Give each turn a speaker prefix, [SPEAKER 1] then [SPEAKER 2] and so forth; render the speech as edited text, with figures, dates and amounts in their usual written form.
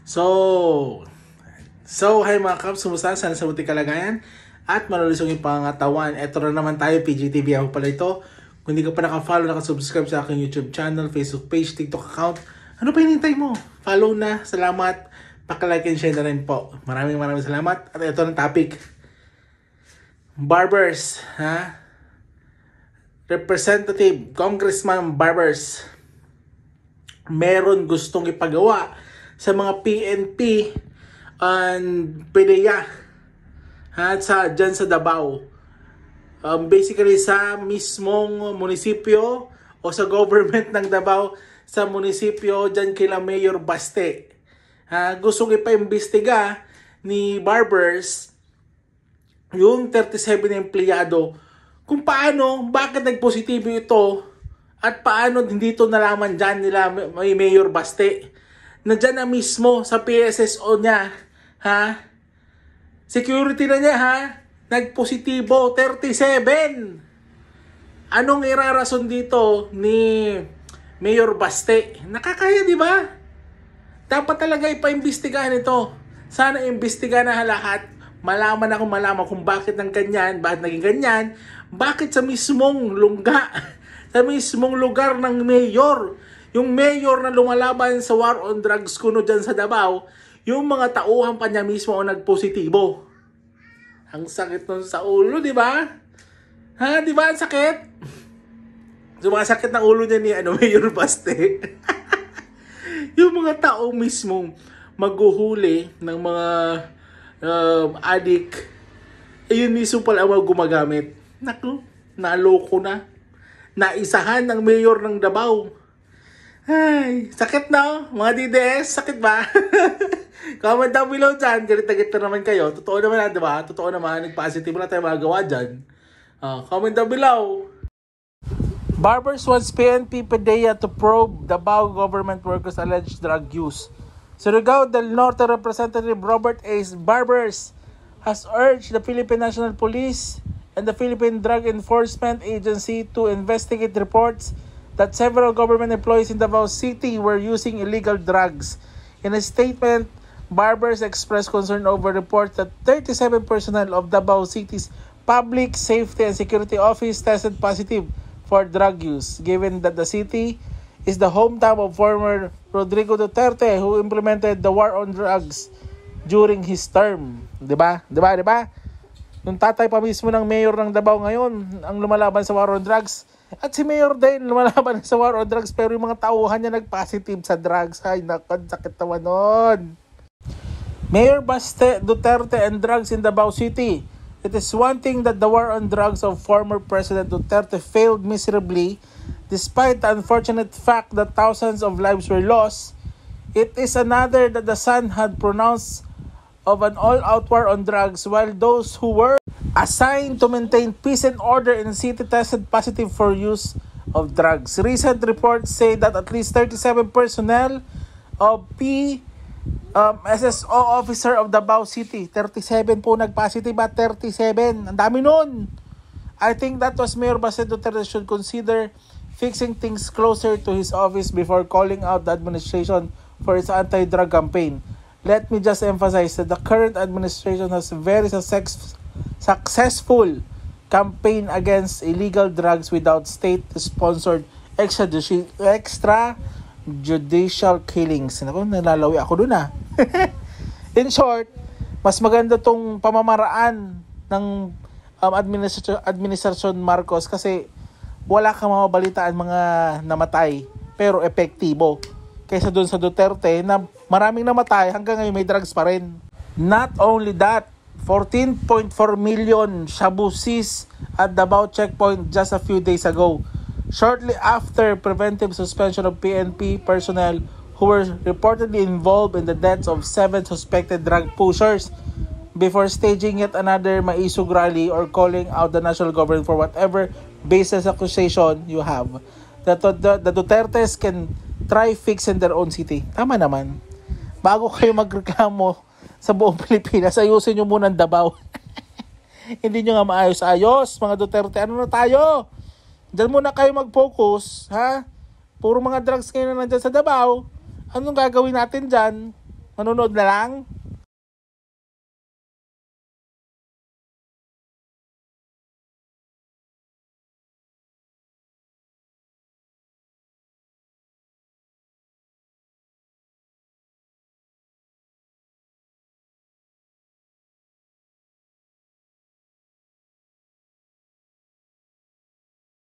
[SPEAKER 1] Hi mga kaps, sumusta? Sana sa buti kalagayan at malulusog yung pangatawan. Eto na naman tayo, PGTV ako pala ito. Kung hindi ka pa naka-follow, naka-subscribe sa aking YouTube channel, Facebook page, TikTok account, ano pa hinintay mo? Follow na, salamat, paki-like and share na rin po. Maraming salamat. At ito ang topic. Barbers, ha? Representative, Congressman Barbers, meron gustong ipagawa sa mga PNP and PDEA at dyan sa Davao. Basically sa mismong munisipyo o sa government ng Davao, sa munisipyo dyan kila Mayor Baste. Gustong ipaimbestiga ni Barbers yung 37 na empleyado kung paano, bakit nagpositibo ito at paano hindi ito nalaman dyan nila may Mayor Baste. Nandiyan na mismo sa PSSO niya, ha? Security na niya, ha? Nagpositibo, 37. Anong irarason dito ni Mayor Baste? Nakakaya, di ba? Dapat talaga ipaimbestigahan ito. Sana imbestigahan na lahat. Malaman kung bakit ng ganyan, bakit naging ganyan, bakit sa mismong lungga, sa mismong lugar ng mayor, yung mayor na lumalaban sa war on drugs kuno dyan sa Davao, yung mga tauhan pa niya mismo ang nagpositibo. Ang sakit nun sa ulo, di ba? Ha, di ba ang sakit? Sumasakit ng ulo niya ni Mayor Baste. Yung mga tao mismo maghuhuli ng mga addict, ayun mismo pala ang gumagamit. Naku, naloko na. Naisahan ng mayor ng Davao. Ay, sakit na, mga DDS, sakit ba? Comment down below dyan, galit na naman kayo. Totoo naman na, diba? Totoo naman, nag-positive na tayo magagawa dyan. Comment down below. Barbers wants PNP PDEA to probe Davao government workers' alleged drug use. Surigao del Norte Representative Robert A. Barbers has urged the Philippine National Police and the Philippine Drug Enforcement Agency to investigate reports that several government employees in Davao City were using illegal drugs. In a statement, Barbers expressed concern over reports that 37 personnel of Davao City's Public Safety and Security Office tested positive for drug use, given that the city is the hometown of former Rodrigo Duterte who implemented the war on drugs during his term. Diba? Yung tatay pa mismo ng mayor ng Davao ngayon ang lumalaban sa war on drugs. At si Mayor din lumalaban sa war on drugs, pero yung mga tauhan niya nag-positive sa drugs. Ay, naku, sakit naman nun. Mayor Baste, Duterte and drugs in Davao City. It is one thing that the war on drugs of former President Duterte failed miserably, despite the unfortunate fact that thousands of lives were lost. It is another that the son had pronounced of an all-out war on drugs, while those who were assigned to maintain peace and order in the city tested positive for use of drugs. Recent reports say that at least 37 personnel of SSO officer of Davao City, 37 po nag-positive at 37. Ang dami nun. I think that was Mayor Baste Duterte should consider fixing things closer to his office before calling out the administration for its anti-drug campaign. Let me just emphasize that the current administration has a very successful campaign against illegal drugs without state-sponsored extrajudicial killings. Naku, nalalawi ako dun ah. In short, mas maganda tong pamamaraan ng administrasyon Marcos kasi wala kang mababalitaan mga namatay pero epektibo. Kaysa doon sa Duterte na maraming namatay hanggang ngayon may drugs pa rin. Not only that, 14.4 million shabu seized at Davao checkpoint just a few days ago, shortly after preventive suspension of PNP personnel who were reportedly involved in the deaths of 7 suspected drug pushers before staging yet another maisug rally or calling out the national government for whatever baseless accusation you have. The Dutertes can try fixing their own city. Tama naman. Bago kayo magreklamo sa buong Pilipinas, ayusin nyo muna ang Davao. Hindi nyo nga maayos-ayos, mga Duterte. Ano na tayo? Diyan muna kayo mag-focus, ha? Puro mga drugs kayo na nandyan sa Davao. Anong gagawin natin dyan? Manonood na lang?